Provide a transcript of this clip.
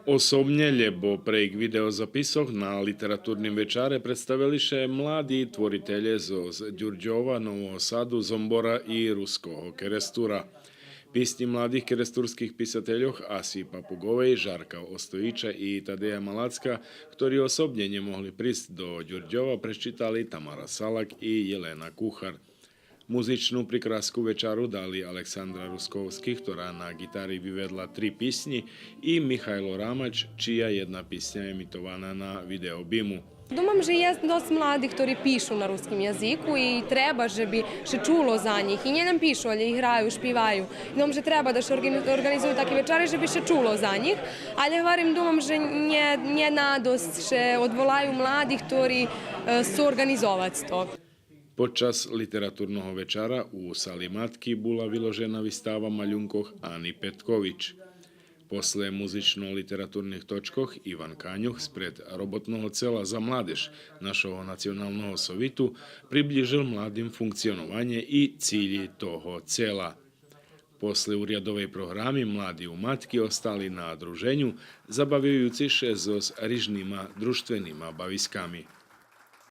Osobne, lebo prejk videozapisoch na literatúrnym večare predstavili še mladí tvoritelje z Ďurďova, Nového Sadu, Zombora i Ruského Kerestura. Písni mladých keresturských písateľoch Asi Papugovej, Žarka Ostojiča i Tadeja Malacka, ktorí osobne nemohli prísť do Ďurďova, prečítali Tamara Salak i Jelena Kuchar. Muzičnú prikrásku večaru dali Aleksandra Ruskovský, ktorá na gitári vyvedla 3 písni, i Mihajlo Ramač, čija jedna písня je emitovaná na video BIMu. Думам, že je dosta mladih, ktorí píšu na ruskim jaziku i treba, že bi še čulo za njih. I nje nam pišu, ali igraju, špivaju. Думам, že treba da še organizuju takve večare, že bi še čulo za njih. Ali varim, думам, že nje nadost še odvolaju mladih, ktorí su organizovať to. Počas literatúrneho večara u sali Matky bola vyložená výstava maľunkoch Ani Petkovič. Posle muzično-literatúrnych točkoch Ivan Kaňuch spred robotného cela za mládež našeho nacionálneho sovitu priblížil mladým funkcionovanie i cíli toho cela. Posle uriadovej programy mladí u Matky ostali na druženju, zabavujúci še s rižnýma društvenýma baviskami.